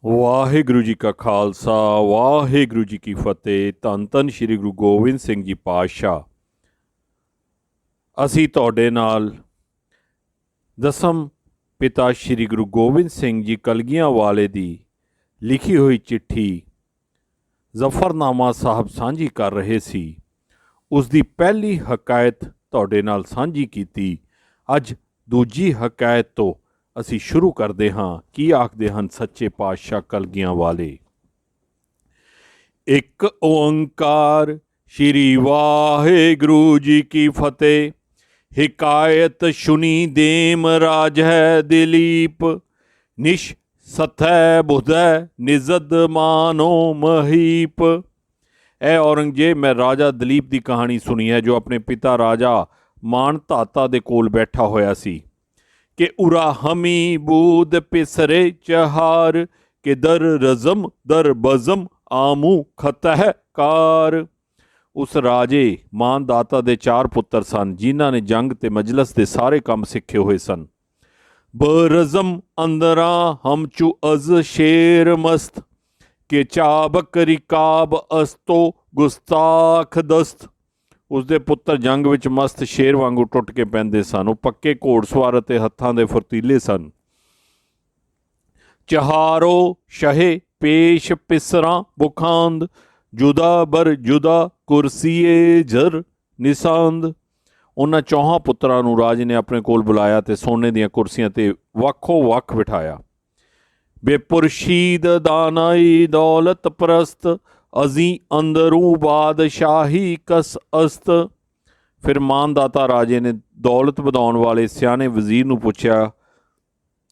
ਵਾਹਿਗੁਰੂ ਜੀ ਕਾ ਖਾਲਸਾ ਵਾਹਿਗੁਰੂ ਜੀ ਕੀ ਫਤਿਹ। ਧੰਨ ਧੰਨ ਸ਼੍ਰੀ ਗੁਰੂ ਗੋਬਿੰਦ ਸਿੰਘ ਜੀ ਪਾਤਸ਼ਾਹ। ਅਸੀਂ ਤੁਹਾਡੇ ਨਾਲ ਦਸਮ ਪਿਤਾ ਸ਼੍ਰੀ ਗੁਰੂ ਗੋਬਿੰਦ ਸਿੰਘ ਜੀ ਕਲਗੀਆਂ ਵਾਲੇ ਦੀ ਲਿਖੀ ਹੋਈ ਚਿੱਠੀ ਜ਼ਫਰਨਾਮਾ ਸਾਹਿਬ ਸਾਂਝੀ ਕਰ ਰਹੇ ਸੀ। ਉਸ ਦੀ ਪਹਿਲੀ ਹਕਾਇਤ ਤੁਹਾਡੇ ਨਾਲ ਸਾਂਝੀ ਕੀਤੀ। ਅੱਜ ਦੂਜੀ ਹਕਾਇਤ ਤੋਂ ਅਸੀਂ ਸ਼ੁਰੂ ਕਰਦੇ ਹਾਂ। ਕੀ ਆਖਦੇ ਹਨ ਸੱਚੇ ਪਾਤਸ਼ਾਹ ਕਲਗੀਆਂ ਵਾਲੇ? ਇੱਕ ਓੰਕਾਰ ਸ਼੍ਰੀ ਵਾਹਿਗੁਰੂ ਜੀ ਕੀ ਫਤਿਹ। ਹਿਕਾਇਤ ਸੁਣੀ ਦੇਮ ਰਾਜ ਹੈ ਦਿਲੀਪ, ਨਿਸ਼ ਸਥੈ ਬੁਧੈ ਨਿਜ਼ਦ ਮਾਨੋ ਮਹੀਪ। ਇਹ ਔਰੰਗਜ਼ੇਬ ਮੈਂ ਰਾਜਾ ਦਲੀਪ ਦੀ ਕਹਾਣੀ ਸੁਣੀ ਹੈ, ਜੋ ਆਪਣੇ ਪਿਤਾ ਰਾਜਾ ਮਾਨ ਧਾਤਾ ਦੇ ਕੋਲ ਬੈਠਾ ਹੋਇਆ ਸੀ ਕਿ ਉਰਾ ਹਮੀ ਬੂਦ ਪਿਸਰੇ ਚਹਾਰ, ਕਿ ਦਰ ਰਜ਼ਮ ਦਰ ਬਜ਼ਮ ਆਮੂ ਖਤਹ ਕਾਰ। ਉਸ ਰਾਜੇ ਮਾਨ ਦਾਤਾ ਦੇ 4 ਪੁੱਤਰ ਸਨ, ਜਿਨ੍ਹਾਂ ਨੇ ਜੰਗ ਤੇ ਮਜਲਸ ਦੇ ਸਾਰੇ ਕੰਮ ਸਿੱਖੇ ਹੋਏ ਸਨ। ਬਰਜ਼ਮ ਅੰਦਰਾਂ ਹਮਚੂ ਅਜ਼ ਸ਼ੇਰ ਮਸਤ, ਕਿ ਚਾਬਕ ਰਿਕਾਬ ਅਸਤੋ ਗੁਸਤਾਖ ਦਸਤ। ਉਸਦੇ ਪੁੱਤਰ ਜੰਗ ਵਿੱਚ ਮਸਤ ਸ਼ੇਰ ਵਾਂਗੂ ਟੁੱਟ ਕੇ ਪੈਂਦੇ ਸਨ। ਉਹ ਪੱਕੇ ਘੋੜਸਵਾਰ ਅਤੇ ਹੱਥਾਂ ਦੇ ਫੁਰਤੀਲੇ ਸਨ। ਚਹਾਰੋ ਸ਼ਹੇ ਪੇਸ਼ ਪਿਸਰਾਂ ਬੁਖਾਂਦ, ਜੁਦਾ ਬਰ ਜੁਦਾ ਕੁਰਸੀਏ ਜਰ ਨਿਸਾਂਦ। ਉਹਨਾਂ 4 ਪੁੱਤਰਾਂ ਨੂੰ ਰਾਜ ਨੇ ਆਪਣੇ ਕੋਲ ਬੁਲਾਇਆ ਤੇ ਸੋਨੇ ਦੀਆਂ ਕੁਰਸੀਆਂ ਤੇ ਵੱਖੋ ਵੱਖ ਬਿਠਾਇਆ। ਬੇਪੁਰਸ਼ੀਦ ਦਾਨਾਈ ਦੌਲਤ ਪ੍ਰਸਤ, ਅਜ਼ੀ ਅੰਦਰੂ ਬਾਦਸ਼ਾਹੀ ਕਸ ਅਸਤ। ਫਿਰ ਮਾਨਦਾਤਾ ਰਾਜੇ ਨੇ ਦੌਲਤ ਵਧਾਉਣ ਵਾਲੇ ਸਿਆਣੇ ਵਜ਼ੀਰ ਨੂੰ ਪੁੱਛਿਆ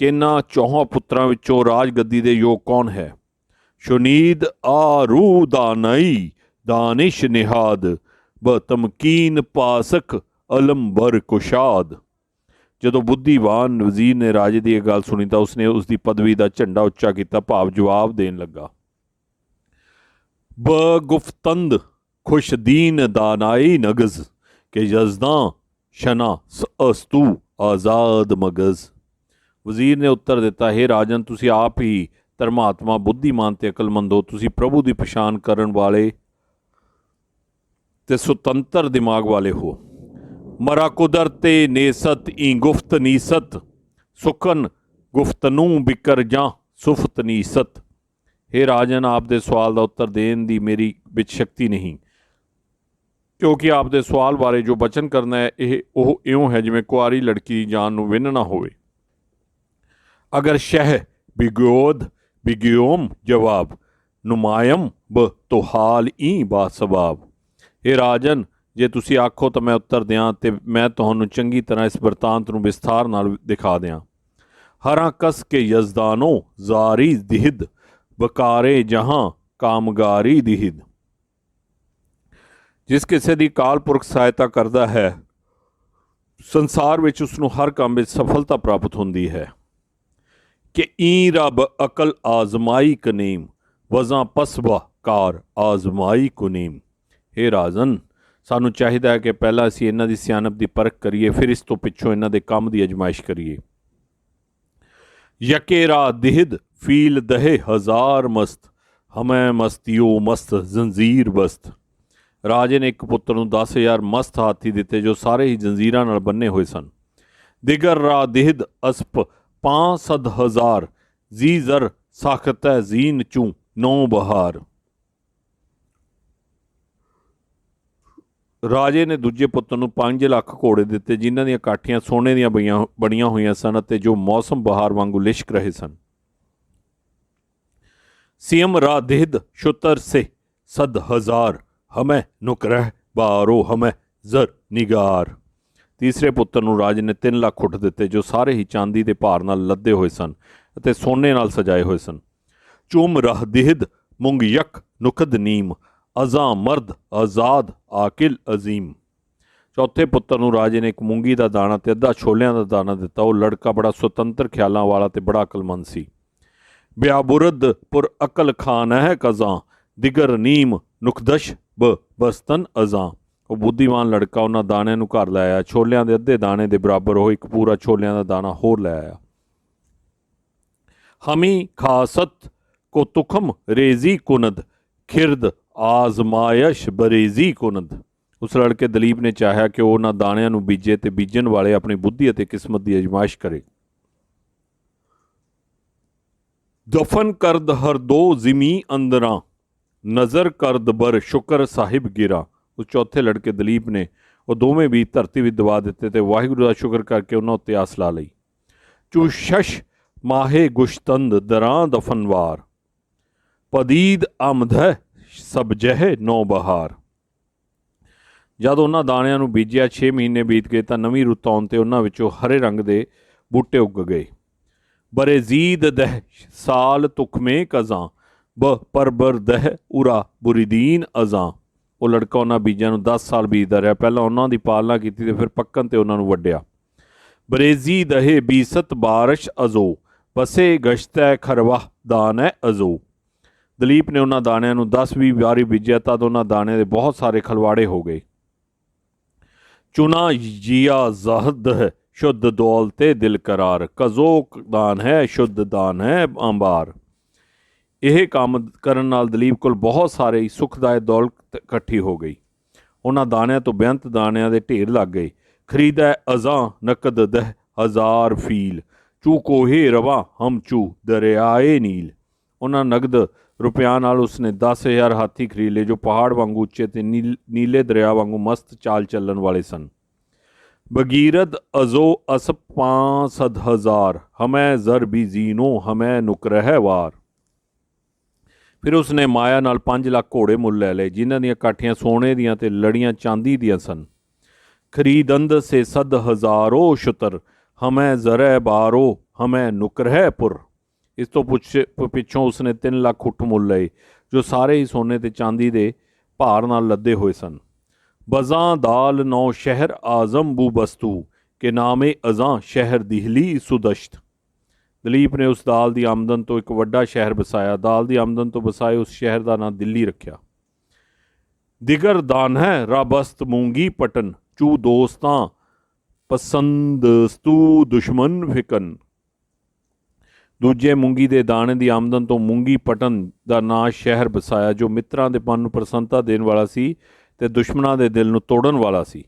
ਕਿ ਇਹਨਾਂ 4 ਪੁੱਤਰਾਂ ਵਿੱਚੋਂ ਰਾਜ ਗੱਦੀ ਦੇ ਯੋਗ ਕੌਣ ਹੈ? ਸ਼ੁਨੀਦ ਆਰੂ ਦਾਨਈ ਦਾਨਿਸ਼ ਨਿਹਾਦ, ਬ ਤਮਕੀਨ ਪਾਸਕ ਅਲੰਬਰ ਕੁਸ਼ਾਦ। ਜਦੋਂ ਬੁੱਧੀਵਾਨ ਵਜ਼ੀਰ ਨੇ ਰਾਜੇ ਦੀ ਇਹ ਗੱਲ ਸੁਣੀ ਤਾਂ ਉਸਨੇ ਉਸ ਦੀ ਪਦਵੀ ਦਾ ਝੰਡਾ ਉੱਚਾ ਕੀਤਾ, ਭਾਵ ਜਵਾਬ ਦੇਣ ਲੱਗਾ। ਬ ਗੁਫਤੰਦ ਖੁਸ਼ਦੀਨ ਦਾਨਾਈ ਨਗਜ਼, ਕਿ ਯਜ਼ਦਾਂ ਸ਼ਨਾ ਅਸਤੂ ਆਜ਼ਾਦ ਮਗਜ਼। ਵਜ਼ੀਰ ਨੇ ਉੱਤਰ ਦਿੱਤਾ, ਹੇ ਰਾਜਨ, ਤੁਸੀਂ ਆਪ ਹੀ ਧਰਮਾਤਮਾ, ਬੁੱਧੀਮਾਨ ਤੇ ਅਕਲਮੰਦ ਹੋ। ਤੁਸੀਂ ਪ੍ਰਭੂ ਦੀ ਪਛਾਣ ਕਰਨ ਵਾਲੇ ਤੇ ਸੁਤੰਤਰ ਦਿਮਾਗ ਵਾਲੇ ਹੋ। ਮਰਾ ਕੁਦਰਤੇ ਨੇਸਤ ਈ ਗੁਫਤ ਨੀਸਤ, ਸੁਖਨ ਗੁਫਤਨੂ ਬਿਕਰ ਜਾਂ ਸੁਫਤ ਨੀਸਤ। ਹੇ ਰਾਜਨ, ਆਪ ਦੇ ਸਵਾਲ ਦਾ ਉੱਤਰ ਦੇਣ ਦੀ ਮੇਰੀ ਵਿੱਚ ਸ਼ਕਤੀ ਨਹੀਂ, ਕਿਉਂਕਿ ਆਪ ਦੇ ਸਵਾਲ ਬਾਰੇ ਜੋ ਬਚਨ ਕਰਨਾ ਹੈ ਉਹ ਇਉਂ ਹੈ ਜਿਵੇਂ ਕੁਆਰੀ ਲੜਕੀ ਦੀ ਜਾਨ ਨੂੰ ਵਿੰਨਣਾ ਹੋਵੇ। ਅਗਰ ਸ਼ਹਿ ਬਿਗੋਦ ਬਿਗਿਓਮ ਜਵਾਬ, ਨੁਮਾਇਮ ਬ ਤੋਹਾਲ ਈ ਬਾ ਸਵਾਬ। ਹੇ ਰਾਜਨ, ਜੇ ਤੁਸੀਂ ਆਖੋ ਤਾਂ ਮੈਂ ਉੱਤਰ ਦਿਆਂ ਤੇ ਮੈਂ ਤੁਹਾਨੂੰ ਚੰਗੀ ਤਰ੍ਹਾਂ ਇਸ ਵਰਤਾਂਤ ਨੂੰ ਵਿਸਥਾਰ ਨਾਲ ਦਿਖਾ ਦਿਆਂ। ਹਰਾਂ ਕਸ ਕੇ ਯਜ਼ਦਾਨੋ ਜ਼ਾਰੀ ਦਿਹਦ, ਬਕਾਰੇ ਜਹਾਂ ਕਾਮਗਾਰੀ ਦਿਹਦ। ਜਿਸ ਕਿਸੇ ਦੀ ਅਕਾਲ ਪੁਰਖ ਸਹਾਇਤਾ ਕਰਦਾ ਹੈ, ਸੰਸਾਰ ਵਿੱਚ ਉਸ ਨੂੰ ਹਰ ਕੰਮ ਵਿੱਚ ਸਫਲਤਾ ਪ੍ਰਾਪਤ ਹੁੰਦੀ ਹੈ। ਕਿ ਈ ਰੱਬ ਅਕਲ ਆਜ਼ਮਾਈ ਕਨੀਮ, ਵਜ਼ਾਂ ਪਸਬਾ ਕਾਰ ਆਜ਼ਮਾਈ ਕੁਨੀਮ। ਹੇ ਰਾਜਨ, ਸਾਨੂੰ ਚਾਹੀਦਾ ਹੈ ਕਿ ਪਹਿਲਾਂ ਅਸੀਂ ਇਹਨਾਂ ਦੀ ਸਿਆਣਪ ਦੀ ਪਰਖ ਕਰੀਏ, ਫਿਰ ਇਸ ਤੋਂ ਪਿੱਛੋਂ ਇਹਨਾਂ ਦੇ ਕੰਮ ਦੀ ਅਜਮਾਇਸ਼ ਕਰੀਏ। ਯਕੇਰਾ ਦਿਹਦ ਫੀਲ ਦਹੇ ਹਜ਼ਾਰ ਮਸਤ, ਹਮੈ ਮਸਤੀਓ ਮਸਤ ਜ਼ੰਜੀਰ ਬਸਤ। ਰਾਜੇ ਨੇ ਇੱਕ ਪੁੱਤਰ ਨੂੰ 10,000 ਮਸਤ ਹਾਥੀ ਦਿੱਤੇ, ਜੋ ਸਾਰੇ ਹੀ ਜੰਜ਼ੀਰਾਂ ਨਾਲ ਬੰਨੇ ਹੋਏ ਸਨ। ਦਿਗਰ ਰਾ ਦਿਹਦ ਅਸਪ 5,000 ਜੀ ਜ਼ਰ ਸਾਖਤੈ ਜ਼ੀਨ ਚੂ 9 ਬਹਾਰ। ਰਾਜੇ ਨੇ ਦੂਜੇ ਪੁੱਤਰ ਨੂੰ 5 ਲੱਖ ਘੋੜੇ ਦਿੱਤੇ, ਜਿਨ੍ਹਾਂ ਦੀਆਂ ਕਾਠੀਆਂ ਸੋਨੇ ਦੀਆਂ ਬਣੀਆਂ ਹੋਈਆਂ ਸਨ ਅਤੇ ਜੋ ਮੌਸਮ ਬਹਾਰ ਵਾਂਗੂ ਲਿਸ਼ਕ ਰਹੇ ਸਨ। ਸੀਮ ਰਾ ਦਿਹਦ ਸ਼ੁਤਰ ਸੇ 100,000, ਹਮੈ ਨੁਕਰਹ ਬਾਰੋ ਹਮੈ ਜ਼ਰ ਨਿਗਾਰ। ਤੀਸਰੇ ਪੁੱਤਰ ਨੂੰ ਰਾਜੇ ਨੇ 3 ਲੱਖ ਊਠ ਦਿੱਤੇ, ਜੋ ਸਾਰੇ ਹੀ ਚਾਂਦੀ ਦੇ ਭਾਰ ਨਾਲ ਲੱਦੇ ਹੋਏ ਸਨ ਅਤੇ ਸੋਨੇ ਨਾਲ ਸਜਾਏ ਹੋਏ ਸਨ। ਚੂਮ ਰਹ ਦਿਹਦ ਮੁੰਗ ਯਕ ਨੁਕਦ ਨੀਮ, ਅਜ਼ਾਂ ਮਰਦ ਆਜ਼ਾਦ ਆਕਿਲ ਅਜ਼ੀਮ। ਚੌਥੇ ਪੁੱਤਰ ਨੂੰ ਰਾਜੇ ਨੇ ਇੱਕ ਮੂੰਗੀ ਦਾ ਦਾਣਾ ਤੇ ਅੱਧਾ ਛੋਲਿਆਂ ਦਾ ਦਾਣਾ ਦਿੱਤਾ। ਉਹ ਲੜਕਾ ਬੜਾ ਸੁਤੰਤਰ ਖਿਆਲਾਂ ਵਾਲਾ ਤੇ ਬੜਾ ਅਕਲਮੰਦ ਸੀ। ਬਿਆਬੁਰਦ ਪੁਰ ਅਕਲ ਖਾਨ ਹੈ ਕਜ਼ਾਂ, ਦਿਗਰ ਨੀਮ ਨੁਕਦਸ਼ ਬ ਬਸਤਨ ਅਜ਼ਾਂ। ਉਹ ਬੁੱਧੀਮਾਨ ਲੜਕਾ ਉਹਨਾਂ ਦਾਣਿਆਂ ਨੂੰ ਘਰ ਲੈ ਆਇਆ। ਛੋਲਿਆਂ ਦੇ ਅੱਧੇ ਦਾਣੇ ਦੇ ਬਰਾਬਰ ਉਹ ਇੱਕ ਪੂਰਾ ਛੋਲਿਆਂ ਦਾ ਦਾਣਾ ਹੋਰ ਲੈ ਆਇਆ। ਹਮੀ ਖਾਸਤ को तुखम रेजी कुनद खिरद आजमायश बरेजी कुनद। ਉਸ ਲੜਕੇ ਦਲੀਪ ਨੇ ਚਾਹਿਆ ਕਿ ਉਹ ਉਹਨਾਂ ਦਾਣਿਆਂ ਨੂੰ ਬੀਜੇ ਅਤੇ ਬੀਜਣ ਵਾਲੇ ਆਪਣੀ ਬੁੱਧੀ ਅਤੇ ਕਿਸਮਤ ਦੀ ਅਜਮਾਇਸ਼ ਕਰੇ। ਦਫਨ ਕਰਦ ਹਰ ਦੋ ਜ਼ਿਮੀ ਅੰਦਰਾਂ ਨਜ਼ਰ ਕਰਦ ਬਰ ਸ਼ੁਕਰ ਸਾਹਿਬ ਗਿਰਾ। ਉਸ ਚੌਥੇ ਲੜਕੇ ਦਲੀਪ ਨੇ ਉਹ ਦੋਵੇਂ ਵੀ ਧਰਤੀ ਵਿੱਚ ਦਬਾ ਦਿੱਤੇ ਅਤੇ ਵਾਹਿਗੁਰੂ ਦਾ ਸ਼ੁਕਰ ਕਰਕੇ ਉਹਨਾਂ ਉੱਤੇ ਆਸ ਲਾ ਲਈ। ਚੂ ਸ਼ਸ਼ ਮਾਹੇ ਗੁਸ਼ਤੰਦ ਦਰਾਂ ਦਫਨਵਾਰ ਪਦੀਦ ਆਮਦਹ ਸਬ ਜਹ ਨੌ ਬਹਾਰ। ਜਦ ਉਹਨਾਂ ਦਾਣਿਆਂ ਨੂੰ ਬੀਜਿਆ 6 ਮਹੀਨੇ ਬੀਤ ਗਏ ਤਾਂ ਨਵੀਂ ਰੁੱਤ ਆਉਣ 'ਤੇ ਉਹਨਾਂ ਵਿੱਚੋਂ ਹਰੇ ਰੰਗ ਦੇ ਬੂਟੇ ਉੱਗ ਗਏ। ਬਰੇਜ਼ੀਦ ਦਹ ਸਾਲ ਤੁਖਮੇ ਕਜ਼ਾਂ ਬ ਪਰਬਰ ਦਹ ਉਰਾ ਬੁਰੀਦੀਨ ਅਜ਼ਾਂ। ਉਹ ਲੜਕਾ ਉਹਨਾਂ ਬੀਜਾਂ ਨੂੰ 10 ਸਾਲ ਬੀਜਦਾ ਰਿਹਾ। ਪਹਿਲਾਂ ਉਹਨਾਂ ਦੀ ਪਾਲਣਾ ਕੀਤੀ ਅਤੇ ਫਿਰ ਪੱਕਣ 'ਤੇ ਉਹਨਾਂ ਨੂੰ ਵੱਢਿਆ। ਬਰੇਜ਼ੀ ਦਹੇ ਬੀਸਤ ਬਾਰਿਸ਼ ਅਜ਼ੋ ਬਸੇ ਗਸ਼ਤੈ ਖਰਵਾਹ ਦਾਨੈ ਅਜ਼ੋ। ਦਲੀਪ ਨੇ ਉਹਨਾਂ ਦਾਣਿਆਂ ਨੂੰ 10-20 ਵਾਰੀ ਬੀਜਿਆ ਤਦ ਉਹਨਾਂ ਦਾਣਿਆਂ ਦੇ ਬਹੁਤ ਸਾਰੇ ਖਲਵਾੜੇ ਹੋ ਗਏ। ਚੁਨਾ ਜੀਆ ਜ਼ਾਹਦ ਹੈ ਸ਼ੁੱਧ ਦੌਲਤੇ ਦਿਲ ਕਰਾਰ ਕਜ਼ੋਕ ਦਾਨ ਹੈ ਸ਼ੁੱਧ ਦਾਨ ਹੈ ਅੰਬਾਰ। ਇਹ ਕੰਮ ਕਰਨ ਨਾਲ ਦਲੀਪ ਕੋਲ ਬਹੁਤ ਸਾਰੇ ਸੁਖਦਾਇਕ ਦੌਲਤ ਇਕੱਠੀ ਹੋ ਗਈ। ਉਹਨਾਂ ਦਾਣਿਆਂ ਤੋਂ ਬੇਅੰਤ ਦਾਣਿਆਂ ਦੇ ਢੇਰ ਲੱਗ ਗਏ। ਖਰੀਦੈ ਅਜ਼ਾਂ ਨਕਦ ਦਹ ਹਜ਼ਾਰ ਫੀਲ ਚੂ ਕੋਹੇ ਰਵਾ ਹਮ ਚੂ ਦਰਿਆਏ ਨੀਲ। ਉਹਨਾਂ ਨਗਦ ਰੁਪਿਆਂ ਨਾਲ ਉਸਨੇ 10,000 ਹਾਥੀ ਖਰੀਦ ਲਏ ਜੋ ਪਹਾੜ ਵਾਂਗੂ ਉੱਚੇ ਅਤੇ ਨੀਲੇ ਦਰਿਆ ਵਾਂਗੂ ਮਸਤ ਚਾਲ ਚੱਲਣ ਵਾਲੇ ਸਨ। ਬਗੀਰਦ ਅਜ਼ੋ ਅਸਪ 5,000 ਹਮੈ ਜ਼ਰ ਵੀ ਜ਼ੀਨੋ ਹਮੈ ਨੁਕਰਹਿ ਵਾਰ। ਫਿਰ ਉਸਨੇ ਮਾਇਆ ਨਾਲ 5 ਲੱਖ ਘੋੜੇ ਮੁੱਲ ਲੈ ਲਏ ਜਿਨ੍ਹਾਂ ਦੀਆਂ ਕਾਠੀਆਂ ਸੋਨੇ ਦੀਆਂ ਅਤੇ ਲੜੀਆਂ ਚਾਂਦੀ ਦੀਆਂ ਸਨ। ਖਰੀਦੰਦ ਸੇ ਸਦ ਹਜ਼ਾਰੋ ਸ਼ੁਤਰ ਹਮੈ ਜ਼ਰੈ ਬਾਰੋ ਹਮੈ ਨੁਕਰਹਿ ਪੁਰ। ਇਸ ਤੋਂ ਪਿੱਛੋਂ ਉਸਨੇ 3 ਲੱਖ ਊਠ ਮੁੱਲ ਲਏ ਜੋ ਸਾਰੇ ਹੀ ਸੋਨੇ ਅਤੇ ਚਾਂਦੀ ਦੇ ਭਾਰ ਨਾਲ ਲੱਦੇ ਹੋਏ ਸਨ। ਬਜ਼ਾਂ ਦਾਲ ਨੌ ਸ਼ਹਿਰ ਆਜ਼ਮ ਬੂ ਬਸਤੂ ਕੇ ਨਾਮੇ ਅਜ਼ਾਂ ਸ਼ਹਿਰ ਦਿਹਲੀ ਸੁਦਸ਼ਤ। ਦਲੀਪ ਨੇ ਉਸ ਦਾਲ ਦੀ ਆਮਦਨ ਤੋਂ ਇੱਕ ਵੱਡਾ ਸ਼ਹਿਰ ਵਸਾਇਆ। ਦਾਲ ਦੀ ਆਮਦਨ ਤੋਂ ਵਸਾਏ ਉਸ ਸ਼ਹਿਰ ਦਾ ਨਾਂ ਦਿੱਲੀ ਰੱਖਿਆ। ਦਿਗਰ ਦਾਨ ਹੈ ਰਾਬਸਤ ਮੂੰਗੀ ਪਟਨ ਚੂ ਦੋਸਤਾਂ ਪਸੰਦਸਤੂ ਦੁਸ਼ਮਨ ਫਿਕਨ। ਦੂਜੇ ਮੂੰਗੀ ਦੇ ਦਾਣੇ ਦੀ ਆਮਦਨ ਤੋਂ ਮੂੰਗੀ ਪਟਨ ਦਾ ਨਾਂ ਸ਼ਹਿਰ ਵਸਾਇਆ ਜੋ ਮਿੱਤਰਾਂ ਦੇ ਮਨ ਨੂੰ ਪ੍ਰਸੰਨਤਾ ਦੇਣ ਵਾਲਾ ਸੀ ਅਤੇ ਦੁਸ਼ਮਣਾਂ ਦੇ ਦਿਲ ਨੂੰ ਤੋੜਨ ਵਾਲਾ ਸੀ।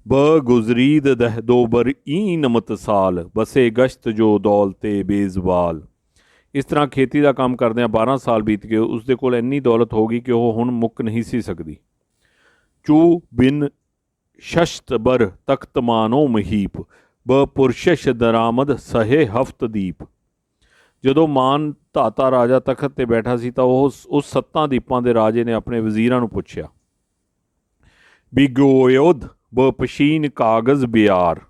ਬ ਗੁਜ਼ਰੀਦ ਦਹ ਦੋ ਬਰ ਈ ਨਮਤ ਸਾਲ ਬਸੇ ਗਸ਼ਤ ਜੋ ਦੌਲਤੇ ਬੇਜ਼ਵਾਲ। ਇਸ ਤਰ੍ਹਾਂ ਖੇਤੀ ਦਾ ਕੰਮ ਕਰਦਿਆਂ 12 ਸਾਲ ਬੀਤ ਗਏ। ਉਸ ਦੇ ਕੋਲ ਇੰਨੀ ਦੌਲਤ ਹੋ ਗਈ ਕਿ ਉਹ ਹੁਣ ਮੁੱਕ ਨਹੀਂ ਸੀ ਸਕਦੀ। ਚੂ ਬਿਨ ਸ਼ਸ਼ਤ ਬਰ ਤਖਤ ਮਾਨੋ ਮਹੀਪ ਬ ਪੁਰਸ਼ਸ਼ ਦਰਾਮਦ ਸਹੇ ਹਫਤ ਦੀਪ। ਜਦੋਂ ਮਾਨ ਧਾਤਾ ਰਾਜਾ ਤਖਤ 'ਤੇ ਬੈਠਾ ਸੀ ਤਾਂ ਉਸ 7 ਦੀਪਾਂ ਦੇ ਰਾਜੇ ਨੇ ਆਪਣੇ ਵਜ਼ੀਰਾਂ ਨੂੰ ਪੁੱਛਿਆ ਬਿਗੋਯੋਧ ਬ ਪਸ਼ੀਨ ਕਾਗਜ਼ ਬਿਆਰ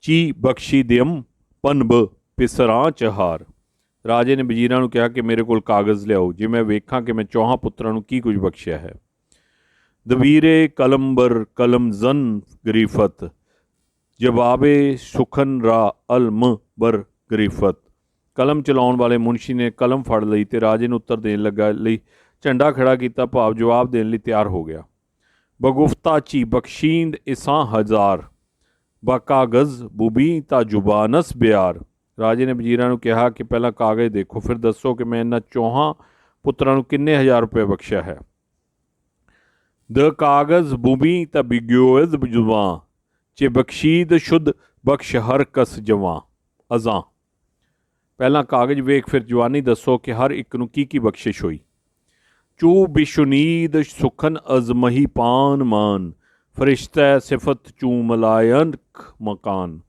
ਚੀ ਬਖਸ਼ੀ ਦਿਮ ਪਨ ਬ ਪਿਸਰਾਂ ਚਹਾਰ। ਰਾਜੇ ਨੇ ਵਜ਼ੀਰਾਂ ਨੂੰ ਕਿਹਾ ਕਿ ਮੇਰੇ ਕੋਲ ਕਾਗਜ਼ ਲਿਆਓ ਜੇ ਮੈਂ ਵੇਖਾਂ ਕਿ ਮੈਂ 4 ਪੁੱਤਰਾਂ ਨੂੰ ਕੀ ਕੁਝ ਬਖਸ਼ਿਆ ਹੈ। ਦਵੀਰੇ ਕਲਮਬਰ ਕਲਮਜ਼ਨ ਗਰੀਫਤ ਜਵਾਬੇ ਸੁਖਨ ਰਾ ਅਲਮ ਬਰ ਗਰੀਫਤ। ਕਲਮ ਚਲਾਉਣ ਵਾਲੇ ਮੁਨਸ਼ੀ ਨੇ ਕਲਮ ਫੜ ਲਈ ਅਤੇ ਰਾਜੇ ਨੂੰ ਉੱਤਰ ਦੇਣ ਲੱਗਾ ਲਈ ਝੰਡਾ ਖੜਾ ਕੀਤਾ ਭਾਵ ਜਵਾਬ ਦੇਣ ਲਈ ਤਿਆਰ ਹੋ ਗਿਆ। ਬਗੁਫਤਾ ਚੀ ਬਖਸ਼ੀਂਦ ਇਸਾਂ ਹਜ਼ਾਰ ਬਕਾਗਜ਼ ਬੁਬੀ ਤਾ ਜੁਬਾਨਸ ਬਿਆਰ। ਰਾਜੇ ਨੇ ਵਜ਼ੀਰਾਂ ਨੂੰ ਕਿਹਾ ਕਿ ਪਹਿਲਾਂ ਕਾਗਜ਼ ਦੇਖੋ ਫਿਰ ਦੱਸੋ ਕਿ ਮੈਂ ਇਹਨਾਂ 4 ਪੁੱਤਰਾਂ ਨੂੰ ਕਿੰਨੇ ਹਜ਼ਾਰ ਰੁਪਏ ਬਖਸ਼ਿਆ ਹੈ। ਦ ਕਾਗਜ਼ ਬੁਬੀ ਤਾ ਬਿਗਿਓਜ਼ ਜੁਵਾਂ ਚੇ ਬਖਸ਼ੀਦ ਸ਼ੁੱਧ ਬਖਸ਼ ਹਰ ਕਸ ਜਵਾਂ ਅਜ਼ਾਂ। ਪਹਿਲਾਂ ਕਾਗਜ਼ ਵੇਖ ਫਿਰ ਜਵਾਨੀ ਦੱਸੋ ਕਿ ਹਰ ਇੱਕ ਨੂੰ ਕੀ ਬਖਸ਼ਿਸ਼ ਹੋਈ। ਚੂ ਬਿਸ਼ੁਨੀਦ ਸੁਖਨ ਅਜ਼ਮਹੀ ਪਾਨ ਮਾਨ ਫਰਿਸ਼ਤੈ ਸਿਫਤ ਚੂ ਮਲਾਇਨਕ ਮਕਾਨ।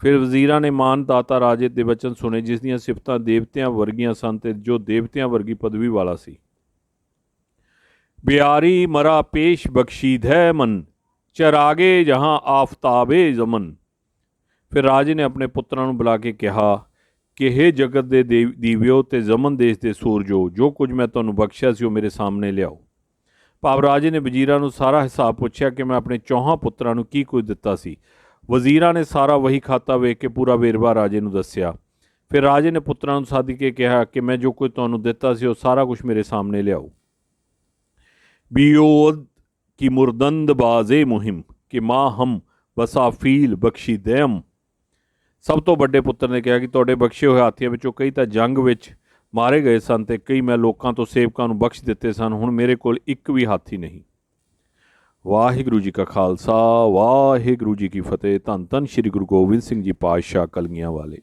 ਫਿਰ ਵਜ਼ੀਰਾਂ ਨੇ ਮਾਨ ਦਾਤਾ ਰਾਜੇ ਦੇ ਵਚਨ ਸੁਣੇ ਜਿਸ ਦੀਆਂ ਸਿਫਤਾਂ ਦੇਵਤਿਆਂ ਵਰਗੀਆਂ ਸਨ ਅਤੇ ਜੋ ਦੇਵਤਿਆਂ ਵਰਗੀ ਪਦਵੀ ਵਾਲਾ ਸੀ। ਬਿਆਰੀ ਮਰਾ ਪੇਸ਼ ਬਖਸ਼ੀਦ ਹੈ ਮਨ ਚਰਾਗੇ ਜਹਾਂ ਆਫਤਾਬੇ ਜ਼ਮਨ। ਫਿਰ ਰਾਜੇ ਨੇ ਆਪਣੇ ਪੁੱਤਰਾਂ ਨੂੰ ਬੁਲਾ ਕੇ ਕਿਹਾ ਕਿ ਹੇ ਜਗਤ ਦੇ ਦੀਵਿਓ ਅਤੇ ਜ਼ਮਨ ਦੇਸ਼ ਦੇ ਸੂਰਜੋ ਜੋ ਕੁਝ ਮੈਂ ਤੁਹਾਨੂੰ ਬਖਸ਼ਿਆ ਸੀ ਉਹ ਮੇਰੇ ਸਾਹਮਣੇ ਲਿਆਓ। ਭਾਵ ਰਾਜੇ ਨੇ ਵਜ਼ੀਰਾਂ ਨੂੰ ਸਾਰਾ ਹਿਸਾਬ ਪੁੱਛਿਆ ਕਿ ਮੈਂ ਆਪਣੇ 4 ਪੁੱਤਰਾਂ ਨੂੰ ਕੀ ਕੁਝ ਦਿੱਤਾ ਸੀ। ਵਜ਼ੀਰਾਂ ਨੇ ਸਾਰਾ ਵਹੀ ਖਾਤਾ ਵੇਖ ਕੇ ਪੂਰਾ ਵੇਰਵਾ ਰਾਜੇ ਨੂੰ ਦੱਸਿਆ। ਫਿਰ ਰਾਜੇ ਨੇ ਪੁੱਤਰਾਂ ਨੂੰ ਸੱਦ ਕੇ ਕਿਹਾ ਕਿ ਮੈਂ ਜੋ ਕੁਝ ਤੁਹਾਨੂੰ ਦਿੱਤਾ ਸੀ ਉਹ ਸਾਰਾ ਕੁਝ ਮੇਰੇ ਸਾਹਮਣੇ ਲਿਆਓ। ਬਿਓਦ ਕੀ ਮੁਰਦੰਦ ਬਾਜ਼ੇ ਮੁਹਿੰਮ ਕਿ ਮਾਂ ਹਮ ਬਸਾਫੀਲ ਬਖਸ਼ੀ ਦੈਮ। ਸਭ ਤੋਂ ਵੱਡੇ ਪੁੱਤਰ ਨੇ ਕਿਹਾ ਕਿ ਤੁਹਾਡੇ ਬਖਸ਼ੇ ਹੋਏ ਹਾਥੀਆਂ ਵਿੱਚੋਂ ਕਈ ਤਾਂ ਜੰਗ ਵਿੱਚ ਮਾਰੇ ਗਏ ਸਨ ਤੇ ਕਈ ਮੈਂ ਲੋਕਾਂ ਤੋਂ ਸੇਵਕਾਂ ਨੂੰ ਬਖਸ਼ ਦਿੱਤੇ ਸਨ। ਹੁਣ ਮੇਰੇ ਕੋਲ ਇੱਕ ਵੀ ਹਾਥੀ ਨਹੀਂ। ਵਾਹਿਗੁਰੂ ਜੀ ਕਾ ਖਾਲਸਾ, ਵਾਹਿਗੁਰੂ ਜੀ ਕੀ ਫਤਿਹ। ਧੰਨ ਧੰਨ ਸ਼੍ਰੀ ਗੁਰੂ ਗੋਬਿੰਦ ਸਿੰਘ ਜੀ ਪਾਤਸ਼ਾਹ ਕਲਗੀਆਂ ਵਾਲੇ।